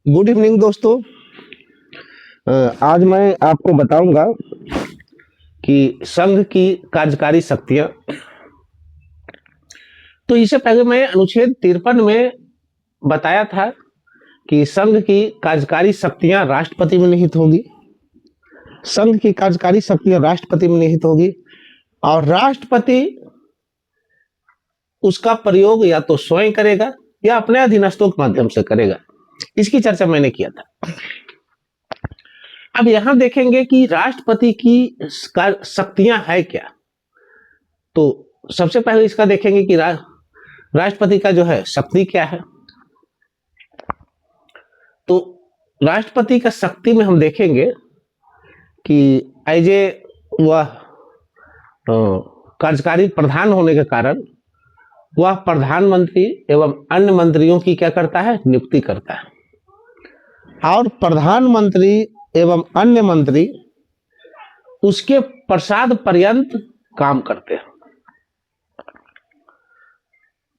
Good evening दोस्तों। आज मैं आपको बताऊंगा कि संघ की कार्यकारी शक्तियां। तो इससे पहले मैं अनुच्छेद 53 में बताया था कि संघ की कार्यकारी शक्तियां राष्ट्रपति में निहित होगी। संघ की कार्यकारी शक्तियां राष्ट्रपति में निहित होगी और राष्ट्रपति उसका प्रयोग या तो स्वयं करेगा या अपने अधीनस्थों के माध्यम से करेगा। इसकी चर्चा मैंने किया था। अब यहां देखेंगे कि राष्ट्रपति की शक्तियां है क्या। तो सबसे पहले इसका देखेंगे कि राष्ट्रपति का जो है शक्ति क्या है। तो राष्ट्रपति का शक्ति में हम देखेंगे कि एज ए वह कार्यकारी प्रधान होने के कारण वह प्रधानमंत्री एवं अन्य मंत्रियों की क्या करता है, नियुक्ति करता है। और प्रधानमंत्री एवं अन्य मंत्री उसके प्रसाद पर्यंत काम करते हैं।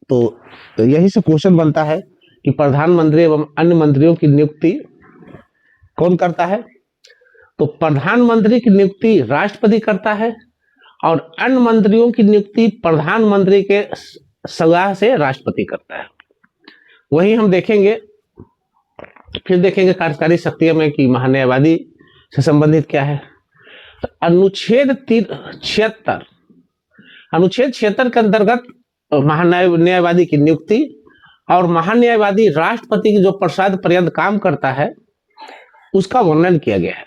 तो यही से क्वेश्चन बनता है कि प्रधानमंत्री एवं अन्य मंत्रियों की नियुक्ति कौन करता है। तो प्रधानमंत्री की नियुक्ति राष्ट्रपति करता है और अन्य मंत्रियों की नियुक्ति प्रधानमंत्री के सलाह से राष्ट्रपति करता है। वही हम देखेंगे, फिर देखेंगे कार्यकारी शक्तियों में कि महान्यायवादी से संबंधित क्या है। तो अनुच्छेद 76 के अंतर्गत महान्यायवादी की नियुक्ति और महान्यायवादी राष्ट्रपति की जो प्रसाद पर्यंत काम करता है उसका वर्णन किया गया है।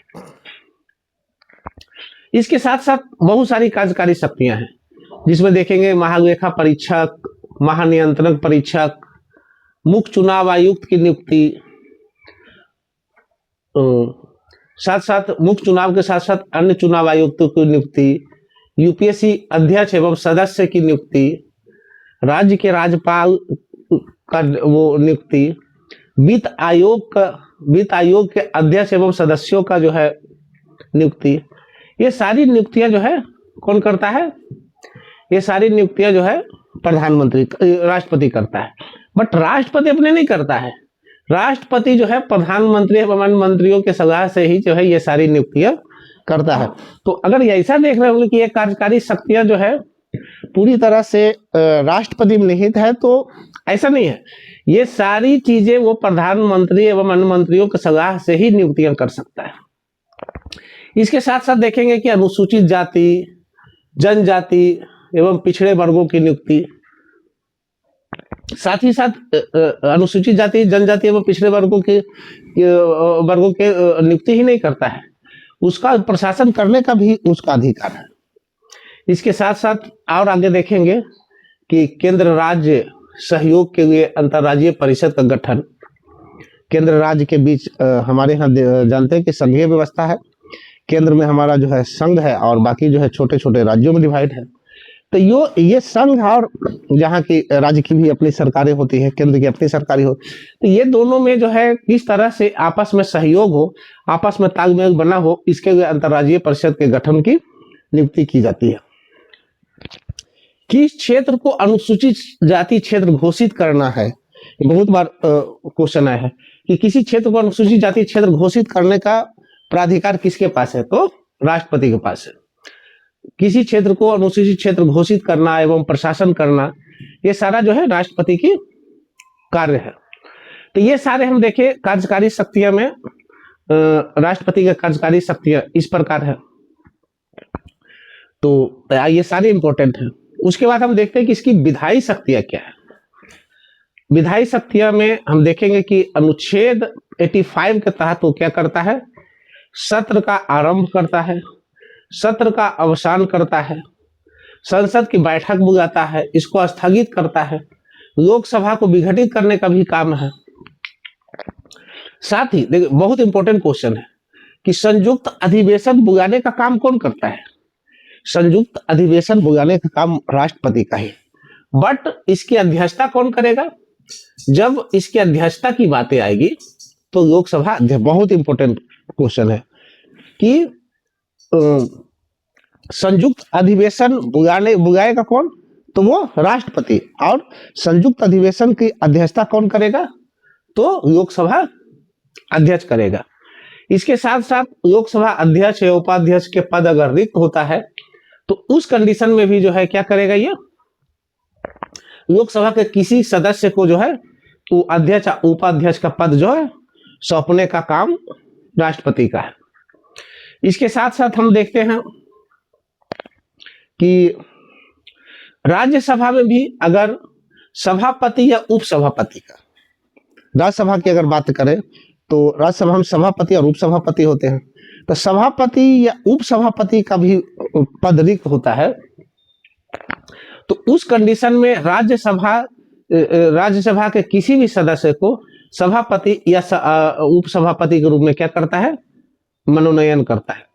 इसके साथ साथ बहुत सारी कार्यकारी शक्तियां हैं जिसमें देखेंगे महालेखा परीक्षक, महानियंत्रक परीक्षक, मुख्य चुनाव आयुक्त की नियुक्ति, साथ साथ मुख्य चुनाव के साथ साथ अन्य चुनाव आयुक्तों की नियुक्ति, यूपीएससी अध्यक्ष एवं सदस्य की नियुक्ति, राज्य के राज्यपाल का वो नियुक्ति, वित्त आयोग के अध्यक्ष एवं सदस्यों का जो है नियुक्ति। ये सारी नियुक्तियां जो है कौन करता है, ये सारी नियुक्तियां जो है प्रधानमंत्री राष्ट्रपति करता है। बट राष्ट्रपति अपने नहीं करता है, राष्ट्रपति जो है प्रधानमंत्री एवं अन्य मंत्रियों के सलाह से ही जो है ये सारी नियुक्तियां करता है। तो अगर ये ऐसा देख रहे होंगे कि ये कार्यकारी शक्तियां जो है पूरी तरह से राष्ट्रपति में निहित है, तो ऐसा नहीं है। ये सारी चीजें वो प्रधानमंत्री एवं अन्य मंत्रियों की सलाह से ही नियुक्तियां कर सकता है। इसके साथ साथ देखेंगे कि अनुसूचित जाति, जनजाति एवं पिछड़े वर्गों की नियुक्ति, साथ ही साथ अनुसूचित जाति, जनजाति एवं पिछड़े वर्गों के नियुक्ति ही नहीं करता है, उसका प्रशासन करने का भी उसका अधिकार है। इसके साथ साथ और आगे देखेंगे कि केंद्र राज्य सहयोग के लिए अंतर्राज्यीय परिषद का गठन। केंद्र राज्य के बीच हमारे यहाँ जानते हैं कि संघीय व्यवस्था है। केंद्र में हमारा जो है संघ है और बाकी जो है छोटे छोटे राज्यों में डिवाइड है। तो ये संघ और जहाँ की राज्य की भी अपनी सरकारें होती है, केंद्र की अपनी सरकारी हो, तो ये दोनों में जो है किस तरह से आपस में सहयोग हो, आपस में तालमेल बना हो, इसके लिए अंतर्राज्यीय परिषद के गठन की नियुक्ति की जाती है। किस क्षेत्र को अनुसूचित जाति क्षेत्र घोषित करना है, बहुत बार क्वेश्चन आया है कि किसी क्षेत्र को अनुसूचित जाति क्षेत्र घोषित करने का प्राधिकार किसके पास है, तो राष्ट्रपति के पास है। किसी क्षेत्र को अनुसूचित क्षेत्र घोषित करना एवं प्रशासन करना, ये सारा जो है राष्ट्रपति की कार्य है। तो ये सारे हम देखें कार्यकारी शक्तियां में राष्ट्रपति के कार्यकारी शक्तियां इस प्रकार है। तो ये सारे इंपॉर्टेंट है। उसके बाद हम देखते हैं कि इसकी विधायी शक्तियां क्या है। विधायी शक्तियां में हम देखेंगे कि अनुच्छेद 85 के तहत वो क्या करता है, सत्र का आरंभ करता है, सत्र का अवसान करता है, संसद की बैठक बुलाता है, इसको स्थगित करता है, लोकसभा को विघटित करने का भी काम है। साथ ही देखिए बहुत इंपॉर्टेंट क्वेश्चन है कि संयुक्त अधिवेशन बुलाने का काम कौन करता है। संयुक्त अधिवेशन बुलाने का काम राष्ट्रपति का है, बट इसकी अध्यक्षता कौन करेगा। जब इसकी अध्यक्षता की बातें आएगी तो लोकसभा, बहुत इंपॉर्टेंट क्वेश्चन है कि संयुक्त अधिवेशन बुलाएगा कौन, तो वो राष्ट्रपति, और संयुक्त अधिवेशन की अध्यक्षता कौन करेगा, तो लोकसभा अध्यक्ष करेगा। इसके साथ साथ लोकसभा अध्यक्ष या उपाध्यक्ष के पद अगर रिक्त होता है तो उस कंडीशन में भी जो है क्या करेगा, ये लोकसभा के किसी सदस्य को जो है वो अध्यक्ष उपाध्यक्ष का पद जो है सौंपने का काम राष्ट्रपति का है। इसके साथ साथ हम देखते हैं कि राज्यसभा में भी अगर सभापति या उपसभापति का, राज्यसभा की अगर बात करें तो राज्यसभा में सभापति और उपसभापति होते हैं, तो सभापति या उपसभापति का भी पद रिक्त होता है। तो उस कंडीशन में राज्यसभा के किसी भी सदस्य को सभापति या उपसभापति के रूप में क्या करता है, मनोनयन करता है।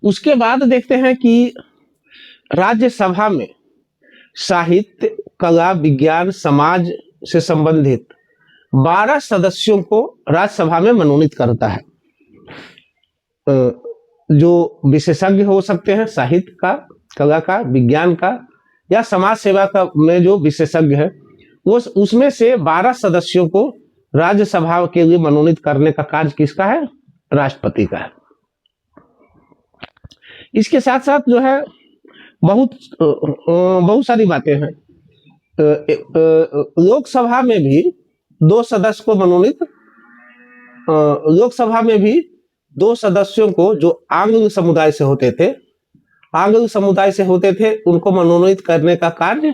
उसके बाद देखते हैं कि राज्यसभा में साहित्य, कला, विज्ञान, समाज से संबंधित 12 सदस्यों को राज्यसभा में मनोनीत करता है। जो विशेषज्ञ हो सकते हैं साहित्य का, कला का, विज्ञान का या समाज सेवा का में जो विशेषज्ञ है वो उसमें से 12 सदस्यों को राज्यसभा के लिए मनोनीत करने का कार्य किसका है, राष्ट्रपति का है। इसके साथ साथ जो है बहुत सारी बातें हैं। लोकसभा में भी 2 सदस्य को मनोनीत, लोकसभा में भी 2 सदस्यों को जो आंग्ल समुदाय से होते थे उनको मनोनीत करने का कार्य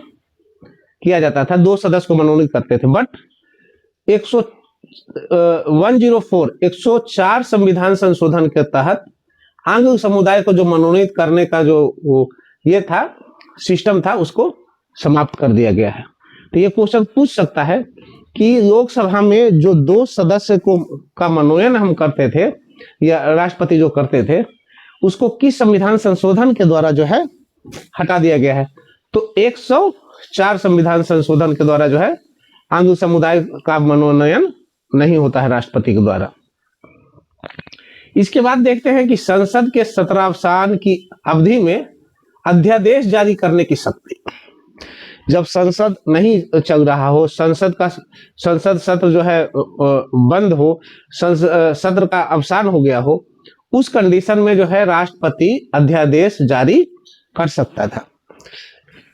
किया जाता था। 2 सदस्य को मनोनीत करते थे, बट 104 संविधान संशोधन के तहत आंग्ल समुदाय को जो मनोनीत करने का जो ये था सिस्टम था उसको समाप्त कर दिया गया है। तो ये क्वेश्चन पूछ सकता है कि लोकसभा में जो 2 सदस्य का मनोनयन हम करते थे या राष्ट्रपति जो करते थे उसको किस संविधान संशोधन के द्वारा जो है हटा दिया गया है। तो 104 संविधान संशोधन के द्वारा जो है आंग्ल समुदाय का मनोनयन नहीं होता है राष्ट्रपति के द्वारा। इसके बाद देखते हैं कि संसद के सत्रावसान की अवधि में अध्यादेश जारी करने की शक्ति, जब संसद नहीं चल रहा हो, संसद सत्र जो है बंद हो, सत्र का अवसान हो गया हो, उस कंडीशन में जो है राष्ट्रपति अध्यादेश जारी कर सकता था।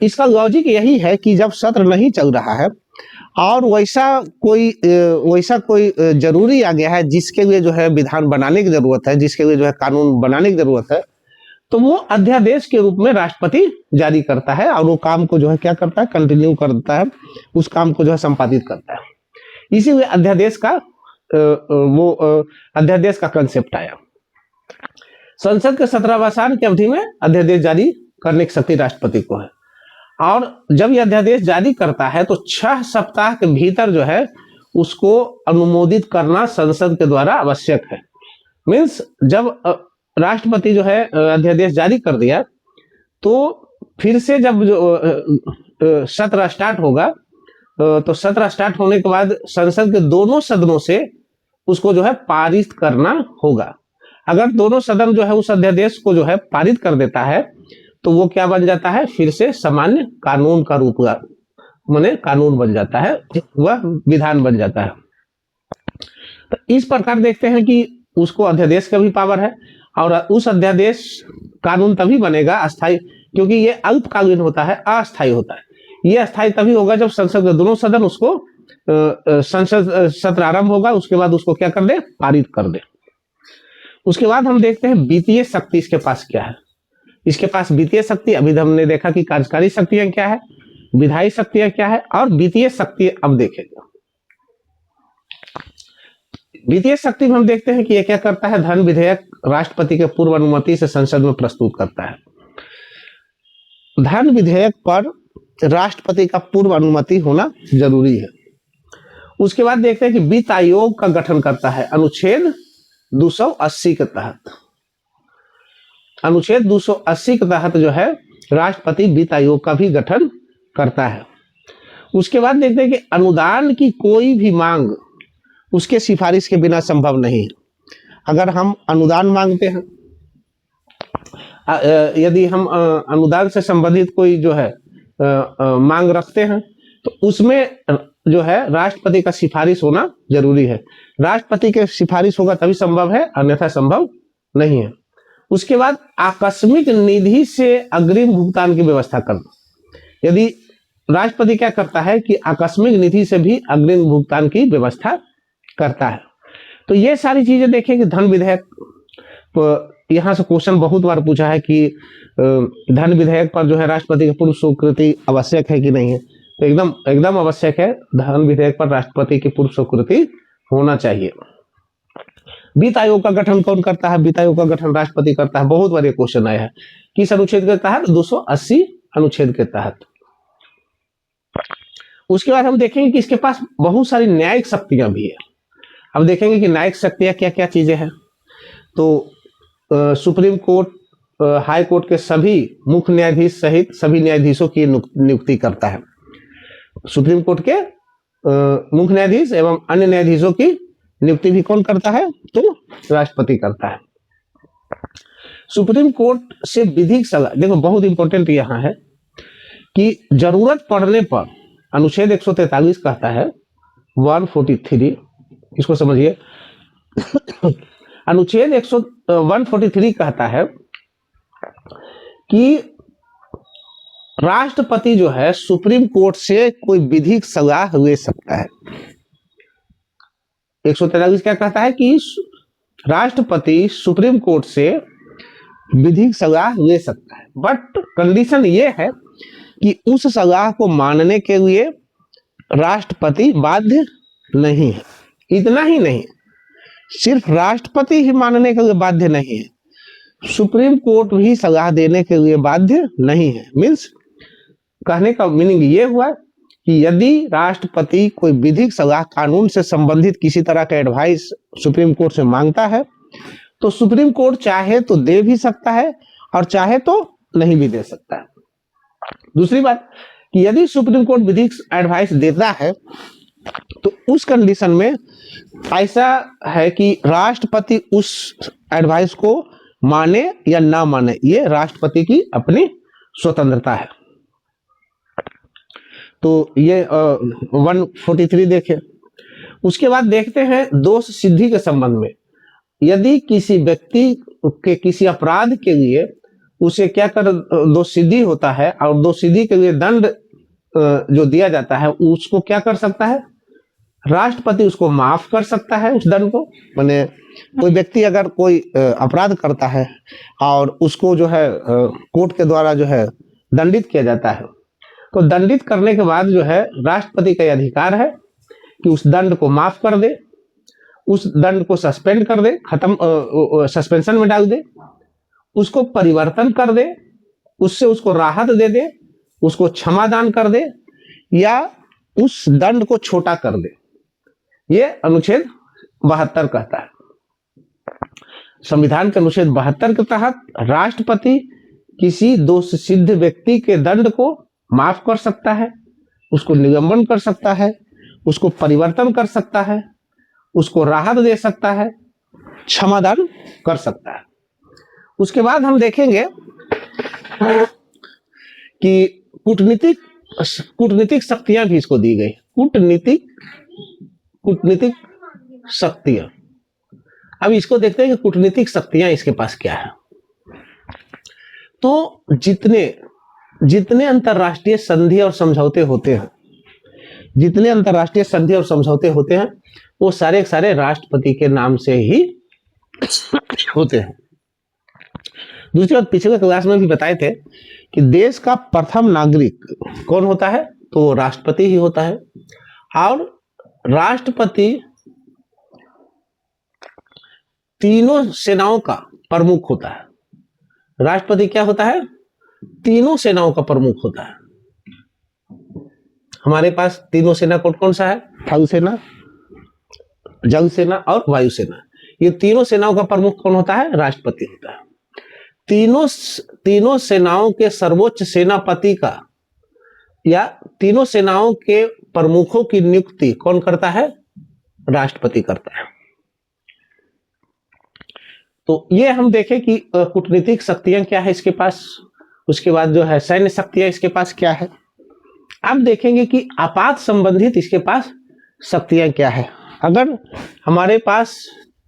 इसका लॉजिक यही है कि जब सत्र नहीं चल रहा है और वैसा कोई जरूरी आ गया है जिसके लिए जो है विधान बनाने की जरूरत है, जिसके लिए जो है कानून बनाने की जरूरत है, तो वो अध्यादेश के रूप में राष्ट्रपति जारी करता है और वो काम को जो है क्या करता है, कंटिन्यू करता है, उस काम को जो है संपादित करता है। इसीलिए अध्यादेश का कंसेप्ट आया। संसद के सत्रावसान की अवधि में अध्यादेश जारी करने की शक्ति राष्ट्रपति को है, और जब यह अध्यादेश जारी करता है तो 6 सप्ताह के भीतर जो है उसको अनुमोदित करना संसद के द्वारा आवश्यक है। मीन्स जब राष्ट्रपति जो है अध्यादेश जारी कर दिया तो फिर से जब जो सत्र स्टार्ट होगा तो सत्र स्टार्ट होने के बाद संसद के दोनों सदनों से उसको जो है पारित करना होगा। अगर दोनों सदन जो है उस अध्यादेश को जो है पारित कर देता है तो वो क्या बन जाता है, फिर से सामान्य कानून का रूप माने कानून बन जाता है, वह विधान बन जाता है। तो इस प्रकार देखते हैं कि उसको अध्यादेश का भी पावर है और उस अध्यादेश कानून तभी बनेगा अस्थायी, क्योंकि ये अल्पकालीन होता है, अस्थायी होता है। ये अस्थायी तभी होगा जब संसद के दोनों सदन उसको संसद सत्र आरंभ होगा उसके बाद उसको क्या कर दे, पारित कर दे। उसके बाद हम देखते हैं वित्तीय शक्ति इसके पास क्या है। इसके पास वित्तीय शक्ति, अभी हमने देखा कि कार्यकारी शक्तियां क्या है, विधायी शक्तियां क्या है और वित्तीय शक्ति अब देखेंगे। वित्तीय शक्ति में हम देखते हैं कि ये क्या करता है, धन विधेयक राष्ट्रपति के पूर्व अनुमति से संसद में प्रस्तुत करता है। धन विधेयक पर राष्ट्रपति का पूर्व अनुमति होना जरूरी है। उसके बाद देखते हैं कि वित्त आयोग का गठन करता है अनुच्छेद 280 के तहत। अनुच्छेद 280 के तहत जो है राष्ट्रपति वित्त आयोग का भी गठन करता है। उसके बाद देखते हैं कि अनुदान की कोई भी मांग उसके सिफारिश के बिना संभव नहीं है। अगर हम अनुदान मांगते हैं, यदि हम अनुदान से संबंधित कोई जो है मांग रखते हैं तो उसमें जो है राष्ट्रपति का सिफारिश होना जरूरी है। राष्ट्रपति के सिफारिश होगा तभी संभव है, अन्यथा संभव नहीं है। उसके बाद आकस्मिक निधि से अग्रिम भुगतान की व्यवस्था करना। यदि राष्ट्रपति क्या करता है कि आकस्मिक निधि से भी अग्रिम भुगतान की व्यवस्था करता है। तो ये सारी चीजें देखें कि धन विधेयक, तो यहाँ से क्वेश्चन बहुत बार पूछा है कि धन विधेयक पर जो है राष्ट्रपति की पूर्व स्वीकृति आवश्यक है कि नहीं है। तो एकदम एकदम आवश्यक है, धन विधेयक पर राष्ट्रपति की पूर्व स्वीकृति होना चाहिए। वित्त आयोग का गठन कौन करता है? वित्त आयोग का गठन राष्ट्रपति करता है। बहुत बार ये क्वेश्चन आया है। किस अनुच्छेद के तहत? 280 अनुच्छेद के तहत। उसके बाद हम देखेंगे कि इसके पास बहुत सारी न्यायिक शक्तियां भी है। अब देखेंगे कि न्यायिक शक्तियां क्या क्या चीजें हैं। तो सुप्रीम कोर्ट, हाई कोर्ट के सभी मुख्य न्यायाधीश सहित सभी न्यायाधीशों की नियुक्ति करता है। सुप्रीम कोर्ट के मुख्य न्यायाधीश एवं अन्य न्यायाधीशों की नियुक्ति भी कौन करता है? तो राष्ट्रपति करता है। सुप्रीम कोर्ट से विधिक सलाह, देखो बहुत इंपॉर्टेंट यहाँ है कि जरूरत पड़ने पर अनुच्छेद 143 कहता है, 143, इसको समझिए। अनुच्छेद 143 कहता है कि राष्ट्रपति जो है सुप्रीम कोर्ट से कोई विधिक सलाह ले सकता है। 143 क्या कहता है कि राष्ट्रपति सुप्रीम कोर्ट से विधिक सलाह ले सकता है, बट कंडीशन ये है कि उस सलाह को मानने के लिए राष्ट्रपति बाध्य नहीं है। इतना ही नहीं, सिर्फ राष्ट्रपति ही मानने के लिए बाध्य नहीं है, सुप्रीम कोर्ट भी सलाह देने के लिए बाध्य नहीं है। मीन्स कहने का मीनिंग ये हुआ कि यदि राष्ट्रपति कोई विधिक सलाह, कानून से संबंधित किसी तरह का एडवाइस सुप्रीम कोर्ट से मांगता है, तो सुप्रीम कोर्ट चाहे तो दे भी सकता है और चाहे तो नहीं भी दे सकता है। दूसरी बात कि यदि सुप्रीम कोर्ट विधिक एडवाइस देता है तो उस कंडीशन में ऐसा है कि राष्ट्रपति उस एडवाइस को माने या ना माने, ये राष्ट्रपति की अपनी स्वतंत्रता है। तो ये 143 देखें। उसके बाद देखते हैं दोष सिद्धि के संबंध में। यदि किसी व्यक्ति के किसी अपराध के लिए उसे क्या कर दोष सिद्धि होता है और दोष सिद्धि के लिए दंड जो दिया जाता है उसको क्या कर सकता है? राष्ट्रपति उसको माफ कर सकता है उस दंड को। माने कोई व्यक्ति अगर कोई अपराध करता है और उसको जो है कोर्ट के द्वारा जो है दंडित किया जाता है, तो दंडित करने के बाद जो है राष्ट्रपति का अधिकार है कि उस दंड को माफ कर दे, उस दंड को सस्पेंड कर दे, खत्म सस्पेंशन में डाल दे, उसको परिवर्तन कर दे, उससे उसको राहत दे दे, उसको क्षमादान कर दे या उस दंड को छोटा कर दे। ये अनुच्छेद 72 कहता है। संविधान के अनुच्छेद 72 के तहत राष्ट्रपति किसी दोष सिद्ध व्यक्ति के दंड को माफ कर सकता है, उसको निलंबन कर सकता है, उसको परिवर्तन कर सकता है, उसको राहत दे सकता है, क्षमादान कर सकता है। उसके बाद हम देखेंगे कि कूटनीतिक शक्तियां भी इसको दी गई। कूटनीतिक शक्तियां, अब इसको देखते हैं कि कूटनीतिक शक्तियां इसके पास क्या है। तो जितने अंतरराष्ट्रीय संधि और समझौते होते हैं, जितने अंतरराष्ट्रीय संधि और समझौते होते हैं वो सारे सारे राष्ट्रपति के नाम से ही होते हैं। दूसरी बात, पिछले क्लास में भी बताए थे कि देश का प्रथम नागरिक कौन होता है? तो राष्ट्रपति ही होता है। और राष्ट्रपति तीनों सेनाओं का प्रमुख होता है। राष्ट्रपति क्या होता है? तीनों सेनाओं का प्रमुख होता है। हमारे पास तीनों सेना कौन कौन सा है? थल सेना, जल सेना और वायु सेना। ये तीनों सेनाओं का प्रमुख कौन होता है? राष्ट्रपति होता है। तीनों सेनाओं के सर्वोच्च सेनापति का या तीनों सेनाओं के प्रमुखों की नियुक्ति कौन करता है? राष्ट्रपति करता है। तो ये हम देखें कि कूटनीतिक शक्तियां क्या है इसके पास। उसके बाद जो है सैन्य शक्तियां इसके पास क्या है। अब देखेंगे कि आपात संबंधित इसके पास शक्तियां क्या है। अगर हमारे पास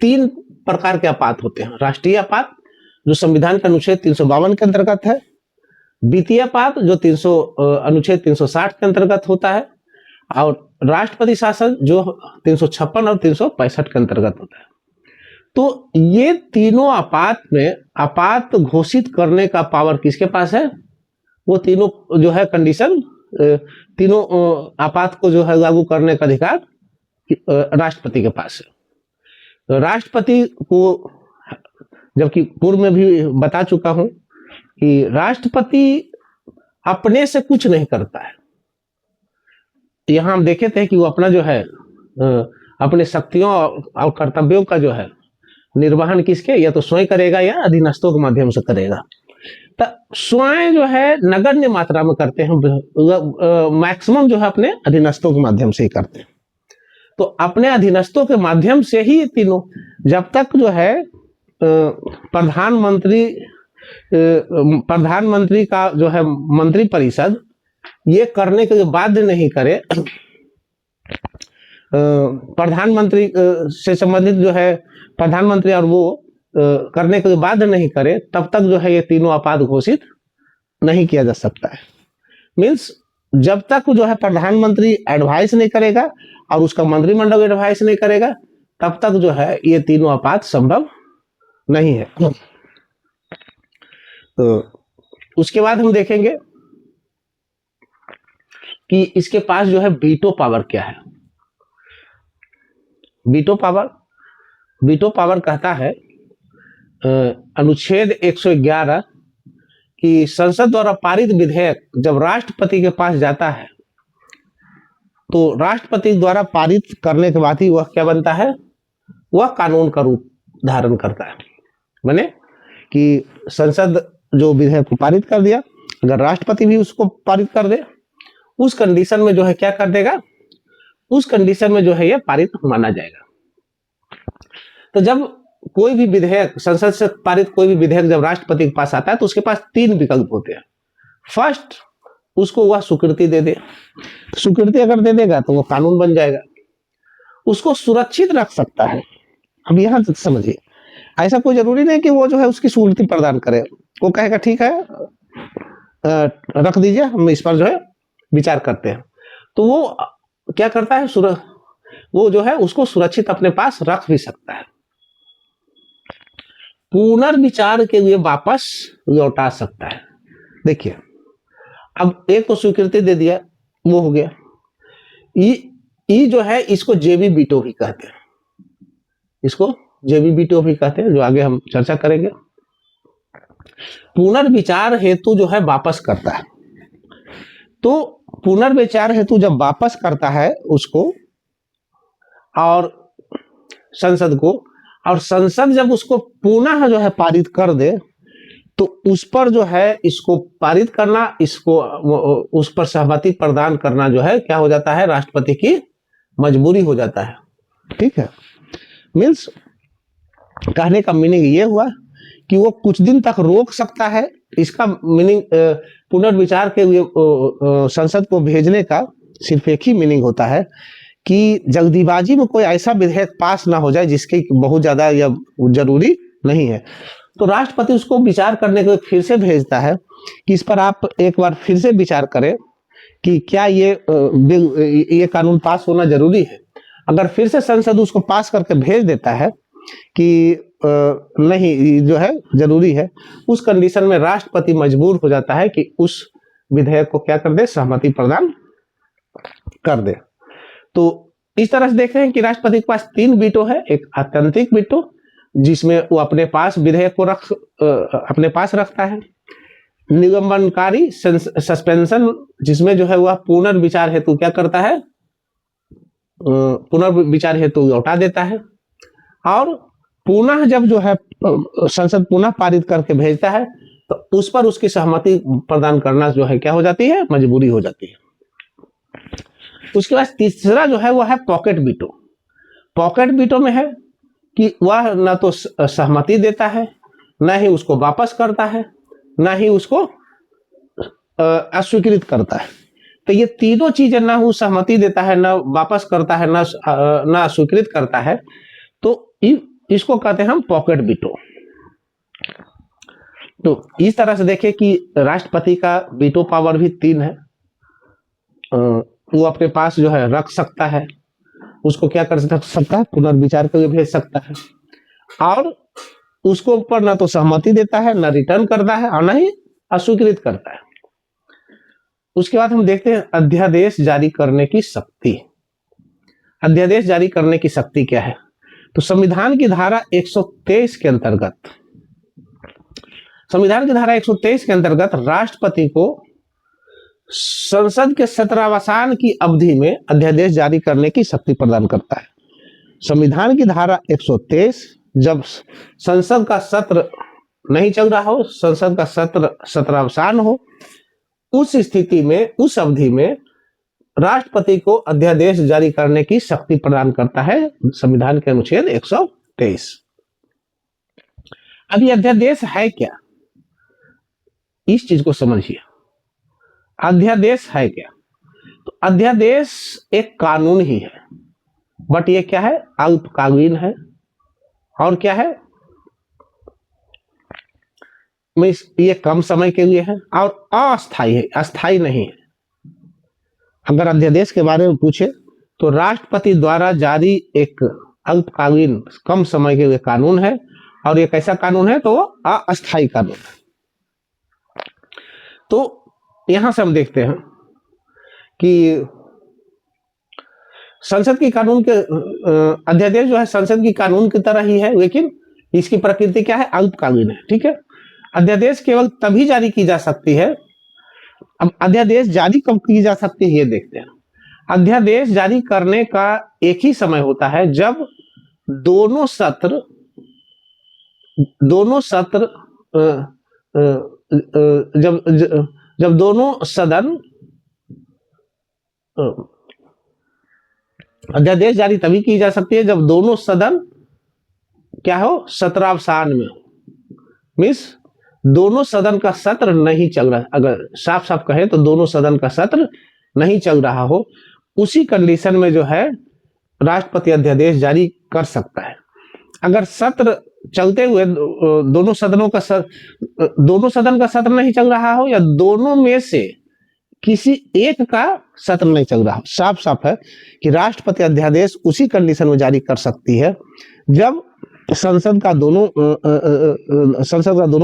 3 प्रकार के आपात होते हैं, राष्ट्रीय आपात जो संविधान के अनुच्छेद 352 के अंतर्गत है, द्वितीय आपात जो अनुच्छेद 360 के अंतर्गत होता है, और राष्ट्रपति शासन जो 356 और 365 के अंतर्गत होता है। तो ये तीनों आपात में आपात घोषित करने का पावर किसके पास है? वो तीनों जो है कंडीशन, तीनों आपात को जो है लागू करने का अधिकार राष्ट्रपति के पास है। तो राष्ट्रपति को, जबकि पूर्व में भी बता चुका हूं कि राष्ट्रपति अपने से कुछ नहीं करता है। यहां हम देखे थे कि वो अपना जो है अपने शक्तियों और कर्तव्यों का जो है निर्वहन किसके, या तो स्वयं करेगा या अधीनस्थों के माध्यम से करेगा। तो स्वयं जो है नगण्य मात्रा में करते हैं, मैक्सिमम जो है अपने अधीनस्थों के माध्यम से ही करते हैं। तो अपने अधीनस्थों के माध्यम से ही तीनों, जब तक जो है प्रधानमंत्री का जो है मंत्रिपरिषद ये करने के लिए बाध्य नहीं करे, प्रधानमंत्री से संबंधित जो है प्रधानमंत्री और वो करने के लिए बाध्य नहीं करे, तब तक जो है ये तीनों आपात घोषित नहीं किया जा सकता है। मीन्स जब तक जो है प्रधानमंत्री एडवाइस नहीं करेगा और उसका मंत्रिमंडल एडवाइस नहीं करेगा, तब तक जो है ये तीनों आपात संभव नहीं है। तो उसके बाद हम देखेंगे कि इसके पास जो है वीटो पावर क्या है। वीटो पावर कहता है अनुच्छेद 111 कि संसद द्वारा पारित विधेयक जब राष्ट्रपति के पास जाता है तो राष्ट्रपति द्वारा पारित करने के बाद ही वह क्या बनता है, वह कानून का रूप धारण करता है। माने कि संसद जो विधेयक को पारित कर दिया, अगर राष्ट्रपति भी उसको पारित कर दे, उस कंडीशन में जो है क्या कर देगा, उस कंडीशन में जो है यह पारित माना जाएगा। तो जब कोई भी विधेयक संसद से पारित कोई भी विधेयक जब राष्ट्रपति के पास आता है तो उसके पास 3 विकल्प होते हैं। फर्स्ट, उसको वह स्वीकृति दे दे, स्वीकृति अगर दे देगा तो वो कानून बन जाएगा। उसको सुरक्षित रख सकता है। अब यहां समझिए, ऐसा कोई जरूरी नहीं कि वो जो है उसकी स्वीकृति प्रदान करे, वो कहेगा ठीक है रख दीजिए, हम इस पर जो है विचार करते हैं। तो वो क्या करता है, वो जो है उसको सुरक्षित अपने पास रख भी सकता है, पुनर्विचार के लिए वापस लौटा सकता है। देखिए, अब एक तो स्वीकृति दे दिया, वो हो गया। ये जो है इसको जेबी वीटो भी कहते हैं, इसको जेबी वीटो भी कहते हैं, जो आगे हम चर्चा करेंगे। पुनर्विचार हेतु जो है वापस करता है। तो पुनर्विचार हेतु जब वापस करता है उसको और संसद को, और संसद जब उसको पुनः जो है पारित कर दे तो उस पर जो है इसको पारित करना, इसको उस पर सहमति प्रदान करना जो है क्या हो जाता है, राष्ट्रपति की मजबूरी हो जाता है। ठीक है, मीन्स कहने का मीनिंग ये हुआ कि वो कुछ दिन तक रोक सकता है। इसका मीनिंग पुनर्विचार के लिए संसद को भेजने का सिर्फ एक ही मीनिंग होता है कि जल्दीबाजी में कोई ऐसा विधेयक पास ना हो जाए जिसकी बहुत ज्यादा या जरूरी नहीं है। तो राष्ट्रपति उसको विचार करने के लिए फिर से भेजता है कि इस पर आप एक बार फिर से विचार करें कि क्या ये कानून पास होना जरूरी है। अगर फिर से संसद उसको पास करके भेज देता है कि नहीं जो है जरूरी है, उस कंडीशन में राष्ट्रपति मजबूर हो जाता है कि उस विधेयक को क्या कर दे, सहमति प्रदान कर दे। तो इस तरह से देखते हैं कि राष्ट्रपति के पास 3 वीटो है। एक आत्यंतिक वीटो जिसमें वो अपने पास विधेयक को अपने पास रखता है, निलंबनकारी सस्पेंशन जिसमें जो है वह पुनर्विचार हेतु क्या करता है, पुनर्विचार हेतु लौटा देता है, और पुनः जब जो है संसद पुनः पारित करके भेजता है तो उस पर उसकी सहमति प्रदान करना जो है क्या हो जाती है, मजबूरी हो जाती है। उसके बाद तीसरा जो है वह है पॉकेट वीटो। पॉकेट वीटो में है कि वह न तो सहमति देता है, न ही उसको वापस करता है, न ही उसको अस्वीकृत करता है। तो ये तीनों चीजें ना वो सहमति देता है, ना वापस करता है, ना स्वीकृत करता है, तो इसको कहते हैं हम पॉकेट वीटो। तो इस तरह से देखें कि राष्ट्रपति का वीटो पावर भी 3 है। वो अपने पास जो है रख सकता है, उसको क्या कर सकता है, पुनर्विचार करके भेज सकता है, और उसको ऊपर ना तो सहमति देता है, ना रिटर्न करता है, और ना ही अस्वीकृत करता है। उसके बाद हम देखते हैं अध्यादेश जारी करने की शक्ति। अध्यादेश जारी करने की शक्ति क्या है? तो संविधान की धारा 123 के अंतर्गत, संविधान की धारा 123 के अंतर्गत राष्ट्रपति को संसद के सत्रावसान की अवधि में अध्यादेश जारी करने की शक्ति प्रदान करता है। संविधान की धारा 123, जब संसद का सत्र नहीं चल रहा हो, संसद का सत्रावसान हो, उस स्थिति में, उस अवधि में राष्ट्रपति को अध्यादेश जारी करने की शक्ति प्रदान करता है संविधान के अनुच्छेद 123। अब ये अध्यादेश है क्या, इस चीज को समझिए। अध्यादेश है क्या? तो अध्यादेश एक कानून ही है, बट ये क्या है, अल्पकालीन है, और क्या है, ये कम समय के लिए है, और अस्थायी है, अस्थायी नहीं है। अगर अध्यादेश के बारे में पूछे तो राष्ट्रपति द्वारा जारी एक अल्पकालीन, कम समय के लिए कानून है, और ये कैसा कानून है, तो वो अस्थायी कानून है। तो यहां से हम देखते हैं कि संसद की कानून के अध्यादेश जो है संसद की कानून की तरह ही है, लेकिन इसकी प्रकृति क्या है, अल्पकालीन है। ठीक है, अध्यादेश केवल तभी जारी की जा सकती है। अब अध्यादेश जारी कब की जा सकती है ये देखते हैं। अध्यादेश जारी करने का एक ही समय होता है जब दोनों सत्र जब दोनों सदन, अध्यादेश जारी तभी की जा सकती है जब दोनों सदन क्या हो, सत्रावसान में, मीन्स दोनों सदन का सत्र नहीं चल रहा। अगर साफ साफ कहे तो दोनों सदन का सत्र नहीं चल रहा हो, उसी कंडीशन में जो है राष्ट्रपति अध्यादेश जारी कर सकता है। अगर सत्र चलते हुए दोनों सदन का सत्र नहीं चल रहा हो, या दोनों में से किसी एक का सत्र नहीं चल रहा हो, साफ साफ है कि राष्ट्रपति अध्यादेश उसी कंडीशन में जारी कर सकती है जब संसद का दोनों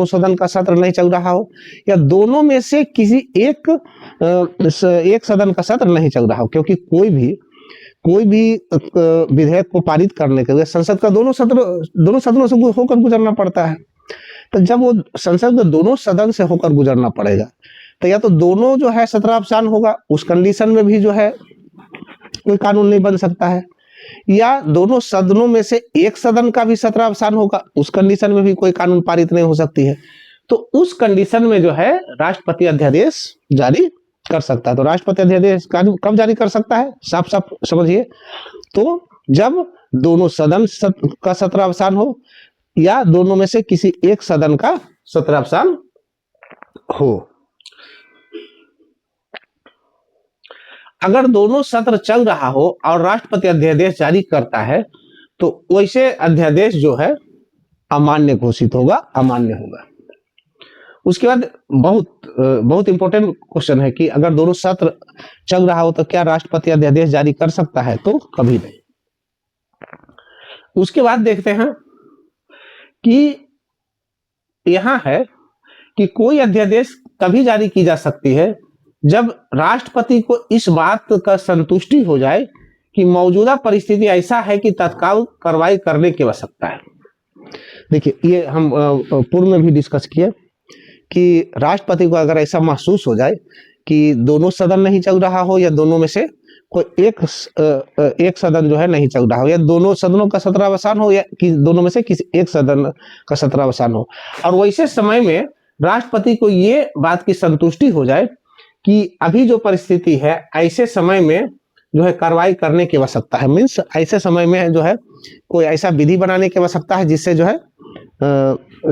सदन का सत्र नहीं चल रहा हो, या दोनों में से किसी एक सदन का सत्र नहीं चल रहा हो। क्योंकि कोई भी विधेयक को पारित करने के लिए संसद का दोनों सदनों से होकर गुजरना पड़ता है। तो जब वो संसद के दोनों सदन से होकर गुजरना पड़ेगा, तो या तो दोनों जो है सत्रावसान होगा, उस कंडीशन में भी जो है कोई कानून नहीं बन सकता है, या दोनों सदनों में से एक सदन का भी सत्रावसान होगा, उस कंडीशन में भी कोई कानून पारित नहीं हो सकती है। तो उस कंडीशन में जो है राष्ट्रपति अध्यादेश जारी कर सकता है। तो राष्ट्रपति अध्यादेश कब जारी कर सकता है, साफ साफ समझिए, तो जब दोनों सदन का सत्रावसान हो, या दोनों में से किसी एक सदन का सत्रावसान हो। अगर दोनों सत्र चल रहा हो और राष्ट्रपति अध्यादेश जारी करता है, तो वैसे अध्यादेश जो है अमान्य घोषित होगा, अमान्य होगा। उसके बाद बहुत इंपॉर्टेंट क्वेश्चन है कि अगर दोनों सत्र चल रहा हो तो क्या राष्ट्रपति अध्यादेश जारी कर सकता है, तो कभी नहीं। उसके बाद देखते हैं कि यहां है कि कोई अध्यादेश तभी जारी की जा सकती है जब राष्ट्रपति को इस बात का संतुष्टि हो जाए कि मौजूदा परिस्थिति ऐसा है कि तत्काल कार्रवाई करने की आवश्यकता है। देखिए, ये हम पूर्व में भी डिस्कस किए कि राष्ट्रपति को अगर ऐसा महसूस हो जाए कि दोनों सदन नहीं चल रहा हो, या दोनों में से कोई एक सदन जो है नहीं चल रहा हो, या दोनों सदनों का सत्रावसान हो, या कि दोनों में से किसी एक सदन का सत्रावसान हो, और वैसे समय में राष्ट्रपति को ये बात की संतुष्टि हो जाए कि अभी जो परिस्थिति है, ऐसे समय में जो है कार्रवाई करने की आवश्यकता है, मीन्स ऐसे समय में जो है कोई ऐसा विधि बनाने की आवश्यकता है जिससे जो है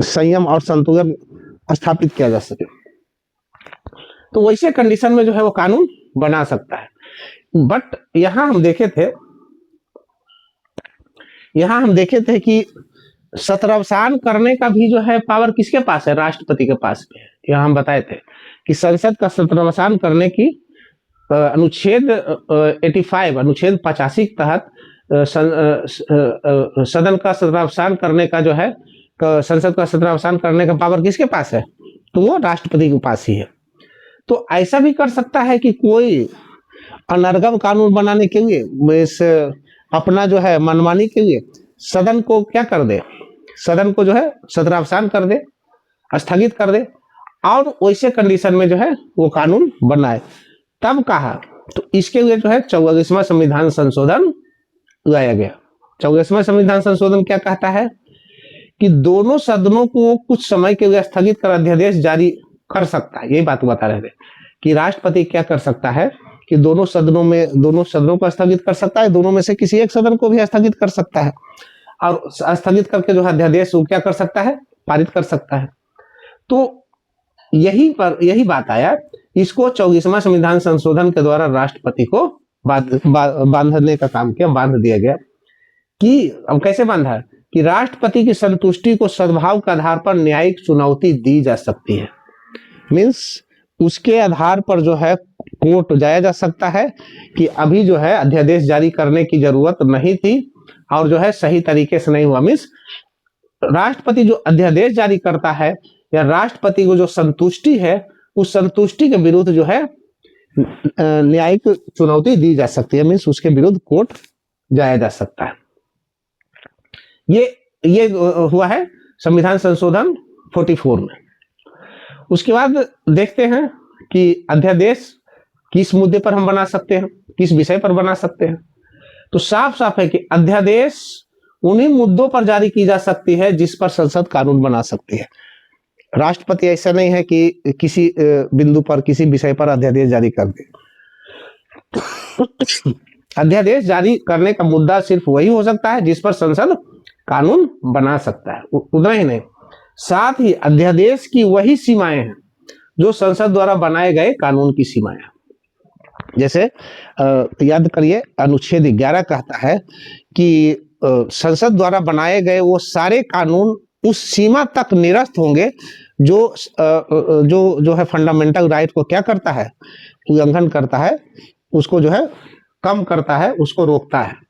संयम और संतुलन स्थापित किया जा सके। तो वैसे कंडीशन में जो है वो कानून बना सकता है। बट यहां हम देखे थे कि सत्रावसान करने का भी जो है पावर किसके पास है, राष्ट्रपति के पास में है। यहाँ हम बताए थे कि संसद का सत्रावसान करने की अनुच्छेद 85 अनुच्छेद 85 के तहत सदन का सत्रावसान करने का जो है संसद का सत्रावसान करने का पावर किसके पास है, तो वो राष्ट्रपति के पास ही है। तो ऐसा भी कर सकता है कि कोई अनर्गल कानून बनाने के लिए इस अपना जो है मनमानी के लिए सदन को क्या कर दे, सदन को जो है सत्रावसान कर दे, स्थगित कर दे, और वैसे कंडीशन में जो है वो कानून बनाए। तब कहा तो इसके लिए जो है 44वां संविधान संशोधन लाया गया। 44वां संविधान संशोधन क्या कहता है कि दोनों सदनों को कुछ समय के लिए स्थगित कर अध्यादेश जारी कर सकता है। यही बात बता रहे थे कि राष्ट्रपति क्या कर सकता है कि दोनों सदनों को स्थगित कर सकता है, दोनों में से किसी एक सदन को भी स्थगित कर सकता है, और स्थगित करके जो अध्यादेश वो क्या कर सकता है, पारित कर सकता है। तो यही बात आया, इसको 24वां संविधान संशोधन के द्वारा राष्ट्रपति को बांधने का काम किया, बांध दिया गया। कि अब कैसे बांधा कि राष्ट्रपति की संतुष्टि को सद्भाव के आधार पर न्यायिक चुनौती दी जा सकती है। मीन्स उसके आधार पर जो है कोर्ट जाया जा सकता है कि अभी जो है अध्यादेश जारी करने की जरूरत नहीं थी और जो है सही तरीके से नहीं हुआ। मीन्स राष्ट्रपति जो अध्यादेश जारी करता है या राष्ट्रपति को जो संतुष्टि है, उस संतुष्टि के विरुद्ध जो है न्यायिक चुनौती दी जा सकती है। मीन्स उसके विरुद्ध कोर्ट जाया जा सकता है। ये हुआ है संविधान संशोधन 44 में। उसके बाद देखते हैं कि अध्यादेश किस मुद्दे पर हम बना सकते हैं, किस विषय पर बना सकते हैं। तो साफ साफ है कि अध्यादेश उन्हीं मुद्दों पर जारी की जा सकती है जिस पर संसद कानून बना सकती है। राष्ट्रपति ऐसा नहीं है कि किसी बिंदु पर किसी विषय पर अध्यादेश जारी कर दे। अध्यादेश जारी करने का मुद्दा सिर्फ वही हो सकता है जिस पर संसद कानून बना सकता है, उतना ही नहीं, साथ ही अध्यादेश की वही सीमाएं हैं जो संसद द्वारा बनाए गए कानून की सीमाएं। जैसे याद करिए अनुच्छेद 11 कहता है कि संसद द्वारा बनाए गए वो सारे कानून उस सीमा तक निरस्त होंगे जो है फंडामेंटल राइट को क्या करता है, उल्लंघन करता है, उसको जो है कम करता है, उसको रोकता है।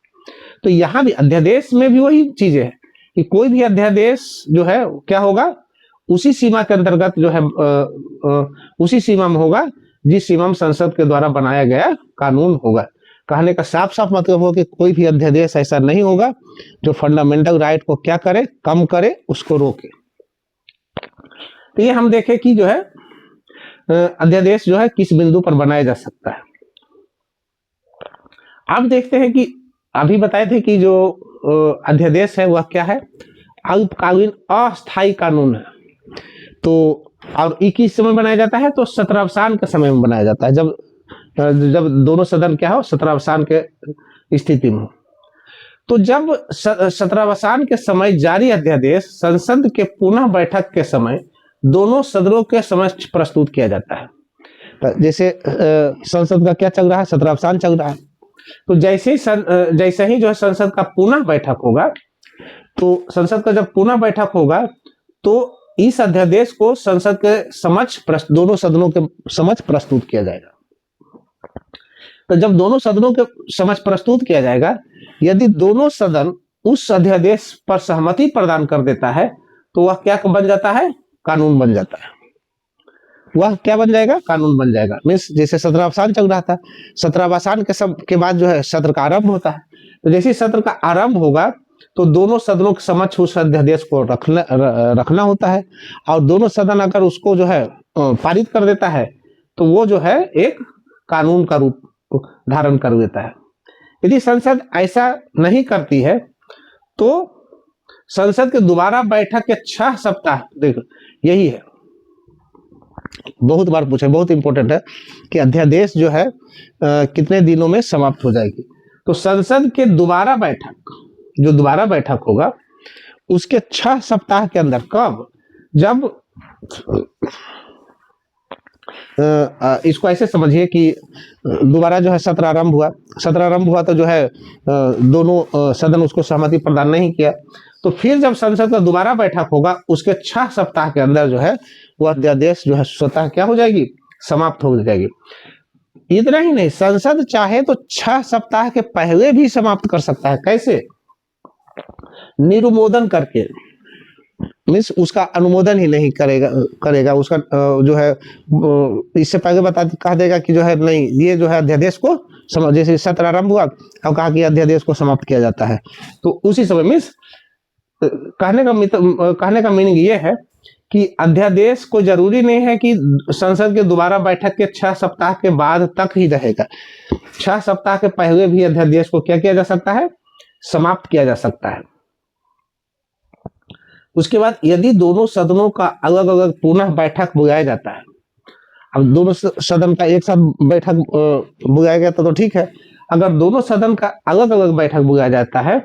तो यहाँ भी अध्यादेश में भी वही चीजें है कि कोई भी अध्यादेश जो है क्या होगा, उसी सीमा के अंतर्गत जो है उसी सीमा में होगा जिस सीमा में संसद के द्वारा बनाया गया कानून होगा। कहने का साफ साफ मतलब हो कि कोई भी अध्यादेश ऐसा नहीं होगा जो फंडामेंटल राइट को क्या करे, कम करे, उसको रोके। तो ये हम देखें कि जो है अध्यादेश जो है किस बिंदु पर बनाया जा सकता है। अब देखते हैं कि अभी बताए थे कि जो अध्यादेश है वह क्या है, अल्पकालीन अस्थायी कानून है। तो और ये किस समय बनाया जाता है, तो सत्रावसान के समय में बनाया जाता है, जब दोनों सदन क्या हो, सत्रावसान के स्थिति में हो। तो जब सत्रावसान के समय जारी अध्यादेश संसद के पुनः बैठक के समय दोनों सदनों के समक्ष प्रस्तुत किया जाता है। तो जैसे संसद का क्या चल रहा है, सत्रावसान चल रहा है, तो जैसे ही जो है संसद का पुनः बैठक होगा, तो संसद का जब पुनः बैठक होगा तो इस अध्यादेश को संसद के समक्ष दोनों सदनों के समक्ष प्रस्तुत किया जाएगा। तो जब दोनों सदनों के समक्ष प्रस्तुत किया जाएगा, यदि दोनों सदन उस अध्यादेश पर सहमति प्रदान कर देता है तो वह क्या बन जाता है, कानून बन जाता है। वह क्या बन जाएगा, कानून बन जाएगा। मीन्स जैसे सत्रावसान चल रहा था, सत्रावसान के बाद जो है सत्र का आरंभ होता है। तो जैसे सत्र का आरंभ होगा तो दोनों सदनों के समक्ष उस अध्यादेश को रखना होता है, और दोनों सदन अगर उसको जो है पारित कर देता है तो वो जो है एक कानून का रूप धारण कर देता है। यदि संसद ऐसा नहीं करती है तो संसद के दोबारा बैठक के 6 सप्ताह, देखो यही है, बहुत बार पूछे, बहुत इंपॉर्टेंट है कि अध्यादेश जो है कितने दिनों में समाप्त हो जाएगी। तो संसद के दोबारा बैठक होगा उसके 6 सप्ताह के अंदर, कब, इसको ऐसे समझिए कि दोबारा जो है सत्र आरंभ हुआ। सत्र आरंभ हुआ तो जो है दोनों सदन उसको सहमति प्रदान नहीं किया। तो फिर जब संसद का दोबारा बैठक होगा उसके 6 सप्ताह के अंदर जो है वह अध्यादेश जो है स्वतः क्या हो जाएगी, समाप्त हो जाएगी। इतना ही नहीं, संसद चाहे तो 6 सप्ताह के पहले भी समाप्त कर सकता है। कैसे? निरुमोदन करके, मीन्स उसका अनुमोदन ही नहीं करेगा उसका जो है इससे पहले कह देगा कि जो है नहीं, ये जो है अध्यादेश को जैसे सत्र आरंभ हुआ अब कहा कि अध्यादेश को समाप्त किया जाता है, तो उसी समय मीन्स कहने का मीनिंग ये है कि अध्यादेश को जरूरी नहीं है कि संसद के दोबारा बैठक के 6 सप्ताह के बाद तक ही रहेगा। 6 सप्ताह के पहले भी अध्यादेश को क्या किया जा सकता है, समाप्त किया जा सकता है। उसके बाद यदि दोनों सदनों का अलग अलग पुनः बैठक बुलाया जाता है, अब दोनों सदन का एक साथ बैठक बुलाया गया तो ठीक है। अगर दोनों सदन का अलग अलग बैठक बुलाया जाता है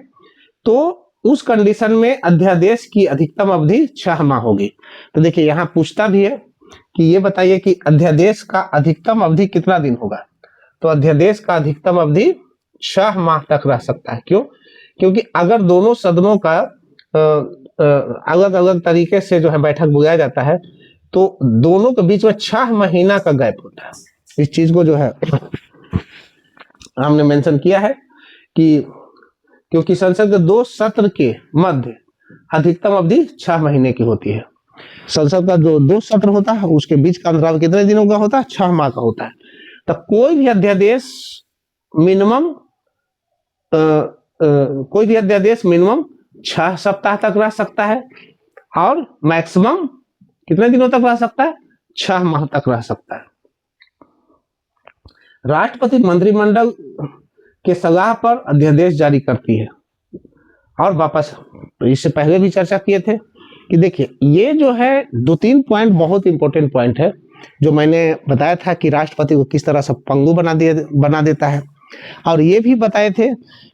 तो उस कंडीशन में अध्यादेश की अधिकतम अवधि 6 माह होगी। तो देखिए यहाँ पूछता भी है कि ये बताइए कि अध्यादेश का अधिकतम अवधि कितना दिन होगा। तो अध्यादेश का अधिकतम अवधि 6 माह तक रह सकता है। क्यों? क्योंकि अगर दोनों सदनों का अलग अलग तरीके से जो है बैठक बुलाया जाता है तो दोनों के बीच में 6 महीना का गैप होता है। इस चीज को जो है हमने मेंशन किया है कि क्योंकि संसद के 2 सत्र के मध्य अधिकतम अवधि 6 महीने की होती है। संसद का जो 2 सत्र होता है उसके बीच का अंतराल कितने दिनों का होता है, 6 माह का होता है। तो कोई भी अध्यादेश मिनिमम 6 सप्ताह तक रह सकता है और मैक्सिमम कितने दिनों तक रह सकता है, 6 माह तक रह सकता है। राष्ट्रपति मंत्रिमंडल के सलाह पर अध्यादेश जारी करती है। और वापस इससे पहले भी चर्चा किए थे कि देखिए ये जो है 2-3 पॉइंट बहुत इंपॉर्टेंट पॉइंट है जो मैंने बताया था कि राष्ट्रपति को किस तरह से पंगु बना देता है। और ये भी बताए थे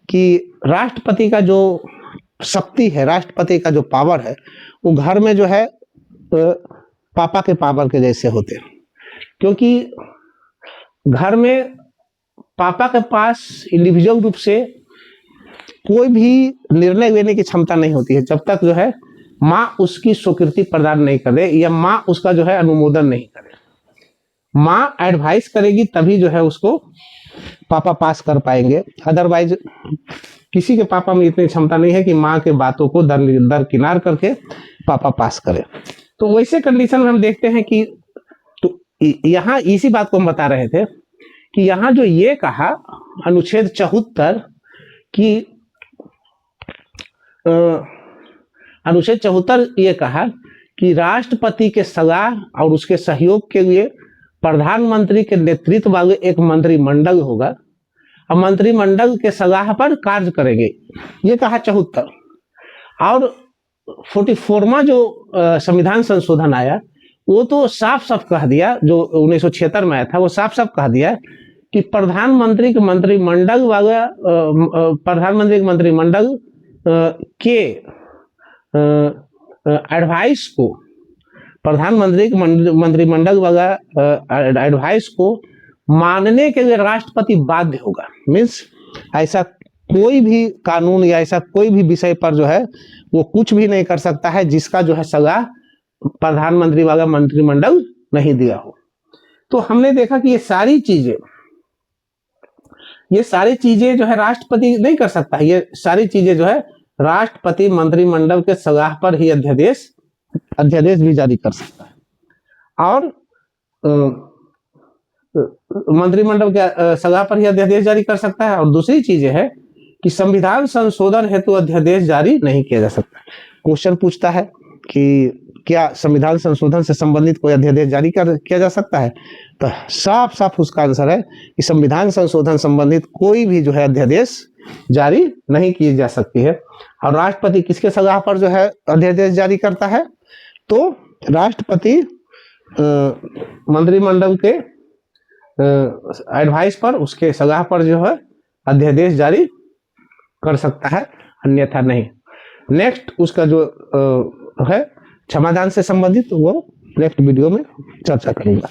कि राष्ट्रपति का जो शक्ति है, राष्ट्रपति का जो पावर है वो घर में जो है पापा के पावर के जैसे होते हैं। क्योंकि घर में पापा के पास इंडिविजुअल रूप से कोई भी निर्णय लेने की क्षमता नहीं होती है जब तक जो है माँ उसकी स्वीकृति प्रदान नहीं करे या माँ उसका जो है अनुमोदन नहीं करे। माँ एडवाइस करेगी तभी जो है उसको पापा पास कर पाएंगे। अदरवाइज किसी के पापा में इतनी क्षमता नहीं है कि माँ के बातों को दरकिनार करके पापा पास करे। तो वैसे कंडीशन में हम देखते हैं कि तो यहाँ इसी बात को हम बता रहे थे कि यहाँ जो ये कहा अनुच्छेद 74 की अनुच्छेद 74 ये कहा कि राष्ट्रपति के सलाह और उसके सहयोग के लिए प्रधानमंत्री के नेतृत्व वाले एक मंत्रिमंडल होगा और मंत्रिमंडल के सलाह पर कार्य करेंगे, ये कहा 74। और 44वां जो संविधान संशोधन आया वो तो साफ साफ कह दिया, जो 1976 में आया था वो साफ साफ कह दिया कि प्रधानमंत्री के मंत्रिमंडल के एडवाइस को, प्रधानमंत्री के मंत्रिमंडल वाला एडवाइस को मानने के लिए राष्ट्रपति बाध्य होगा। मीन्स ऐसा कोई भी कानून या ऐसा कोई भी विषय पर जो है वो कुछ भी नहीं कर सकता है जिसका जो है सलाह प्रधानमंत्री वाला मंत्रिमंडल नहीं दिया हो। तो हमने देखा कि ये सारी चीजें जो है राष्ट्रपति नहीं कर सकता है। ये सारी चीजें जो है राष्ट्रपति मंत्रिमंडल के सलाह पर ही अध्यादेश भी जारी कर सकता है। और मंत्रिमंडल के सलाह पर ही अध्यादेश जारी कर सकता है। और दूसरी चीज है कि संविधान संशोधन हेतु अध्यादेश जारी नहीं किया जा सकता। क्वेश्चन पूछता है कि क्या संविधान संशोधन से संबंधित कोई अध्यादेश जारी किया जा सकता है, तो साफ साफ उसका आंसर है कि संविधान संशोधन संबंधित कोई भी जो है अध्यादेश जारी नहीं की जा सकती है। और राष्ट्रपति किसके सलाह पर जो है अध्यादेश जारी करता है, तो राष्ट्रपति मंत्रिमंडल के एडवाइस पर, उसके सलाह पर जो है अध्यादेश जारी कर सकता है, अन्यथा नहीं। नेक्स्ट उसका जो है क्षमादान से संबंधित वो नेक्स्ट वीडियो में चर्चा करेंगे।